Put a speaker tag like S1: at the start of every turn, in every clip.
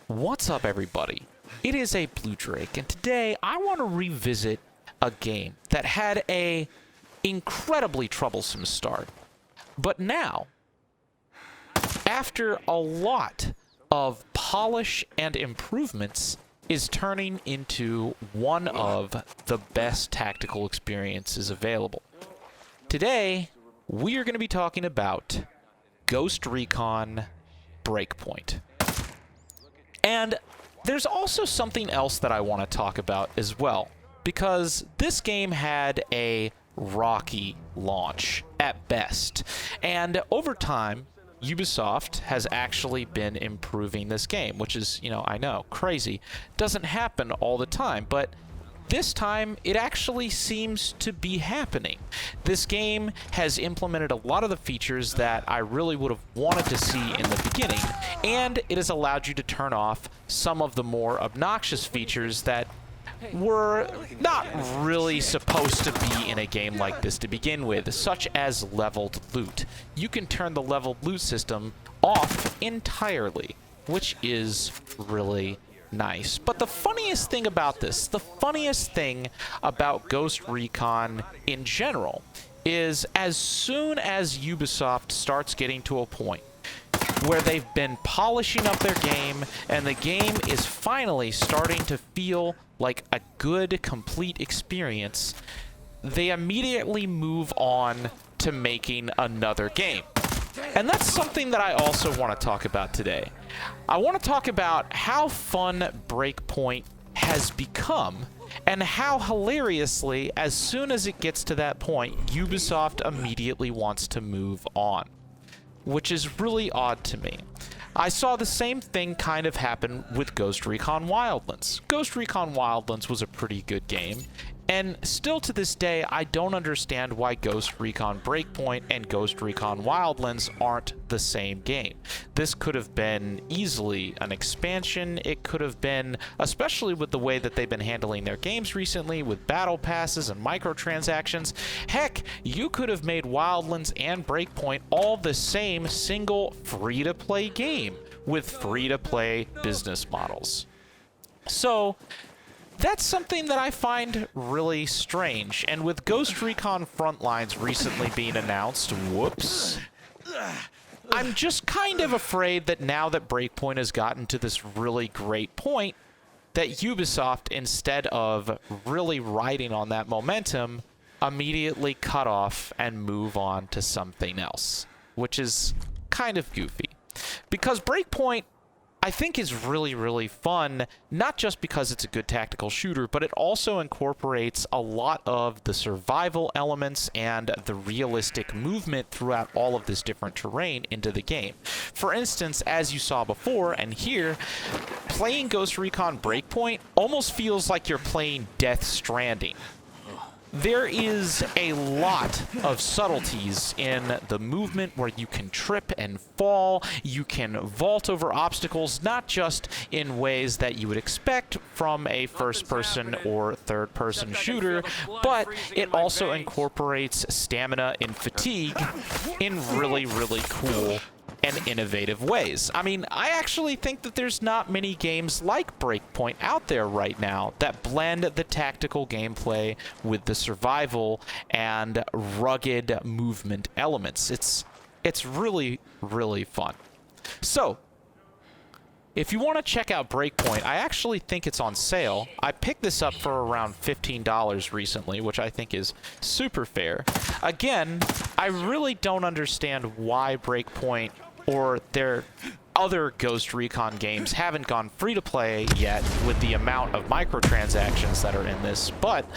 S1: What's up, everybody? It is a Blue Drake, and today I want to revisit a game that had a incredibly troublesome start. But now, after a lot of polish and improvements, is turning into one of the best tactical experiences available. Today, we are going to be talking about Ghost Recon Breakpoint. And there's also something else that I want to talk about as well, because this game had a rocky launch at best. And over time, Ubisoft has actually been improving this game, which is, I know, crazy. Doesn't happen all the time, but this time, it actually seems to be happening. This game has implemented a lot of the features that I really would have wanted to see in the beginning, and it has allowed you to turn off some of the more obnoxious features that were not really supposed to be in a game like this to begin with, such as leveled loot. You can turn the leveled loot system off entirely, which is really nice. But the funniest thing about this, the funniest thing about Ghost Recon in general, is as soon as Ubisoft starts getting to a point where they've been polishing up their game and the game is finally starting to feel like a good, complete experience, they immediately move on to making another game. And that's something that I also want to talk about today. I want to talk about how fun Breakpoint has become and how hilariously, as soon as it gets to that point, Ubisoft immediately wants to move on, which is really odd to me. I saw the same thing kind of happen with Ghost Recon Wildlands. Ghost Recon Wildlands was a pretty good game, and still to this day, I don't understand why Ghost Recon Breakpoint and Ghost Recon Wildlands aren't the same game. This could have been easily an expansion. It could have been, especially with the way that they've been handling their games recently with battle passes and microtransactions. Heck, you could have made Wildlands and Breakpoint all the same single free-to-play game with free-to-play business models. So that's something that I find really strange. And with Ghost Recon Frontlines recently being announced, whoops, I'm just kind of afraid that now that Breakpoint has gotten to this really great point, that Ubisoft, instead of really riding on that momentum, immediately cut off and move on to something else, which is kind of goofy. Because Breakpoint, I think, is really, really fun, not just because it's a good tactical shooter, but it also incorporates a lot of the survival elements and the realistic movement throughout all of this different terrain into the game. For instance, as you saw before and here, playing Ghost Recon Breakpoint almost feels like you're playing Death Stranding. There is a lot of subtleties in the movement where you can trip and fall, you can vault over obstacles, not just in ways that you would expect from a first-person or third-person shooter, but it also incorporates stamina and fatigue in really, really cool and innovative ways. I mean, I actually think that there's not many games like Breakpoint out there right now that blend the tactical gameplay with the survival and rugged movement elements. It's really, really fun. So, if you want to check out Breakpoint, I actually think it's on sale. I picked this up for around $15 recently, which I think is super fair. Again, I really don't understand why Breakpoint or their other Ghost Recon games haven't gone free-to-play yet with the amount of microtransactions that are in this, but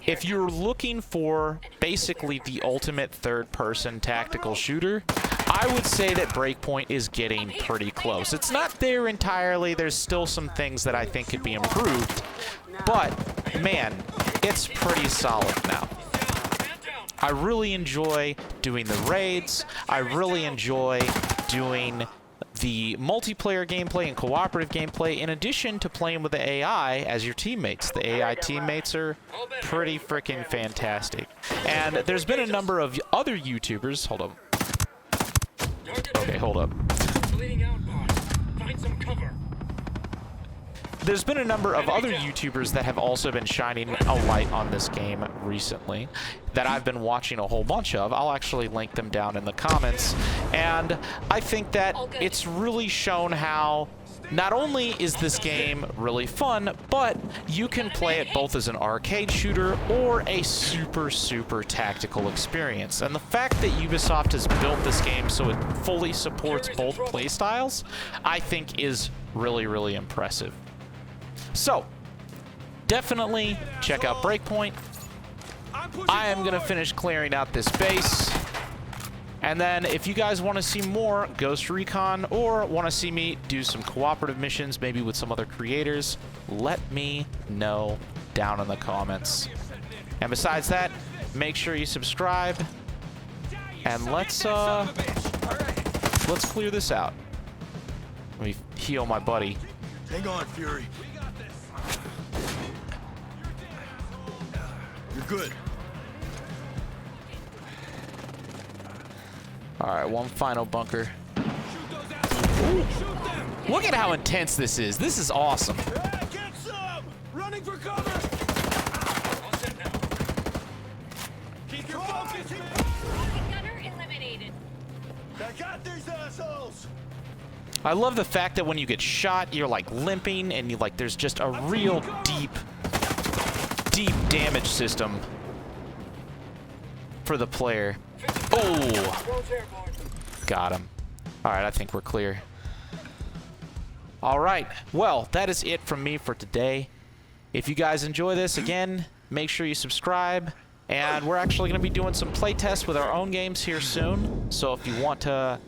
S1: if you're looking for basically the ultimate third-person tactical shooter, I would say that Breakpoint is getting pretty close. It's not there entirely. There's still some things that I think could be improved, but man, it's pretty solid now. I really enjoy doing the raids. I really enjoy doing the multiplayer gameplay and cooperative gameplay, in addition to playing with the AI as your teammates. The AI teammates are pretty freaking fantastic. And there's been a number of other YouTubers. Hold up. Okay, hold up.
S2: Bleeding out, boss. Find some cover.
S1: there's been a number of other YouTubers that have also been shining a light on this game recently that I've been watching a whole bunch of. I'll actually link them down in the comments. And I think that it's really shown how not only is this game really fun, but you can play it both as an arcade shooter or a super, super tactical experience. And the fact that Ubisoft has built this game so it fully supports both playstyles, I think is really, really impressive. So, definitely check out Breakpoint. I am going to finish clearing out this base. And then if you guys want to see more Ghost Recon or want to see me do some cooperative missions, maybe with some other creators, let me know down in the comments. And besides that, make sure you subscribe. And let's clear this out. Let me heal my buddy.
S2: Hang on, Fury. You're good.
S1: All right, one final bunker. Ooh. Look at how intense this is. This is awesome.
S2: Get some! Running for cover! Keep your focus, man!
S3: Gunner eliminated.
S2: I got these assholes!
S1: I love the fact that when you get shot, you're like limping and you like there's just a real deep damage system for the player. Oh! Got him. Alright, I think we're clear. Alright, well, that is it from me for today. If you guys enjoy this, again, make sure you subscribe. And we're actually going to be doing some playtests with our own games here soon. So if you want to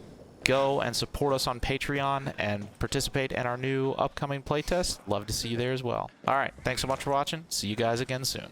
S1: go and support us on Patreon and participate in our new upcoming playtest, love to see you there as well. Alright, thanks so much for watching. See you guys again soon.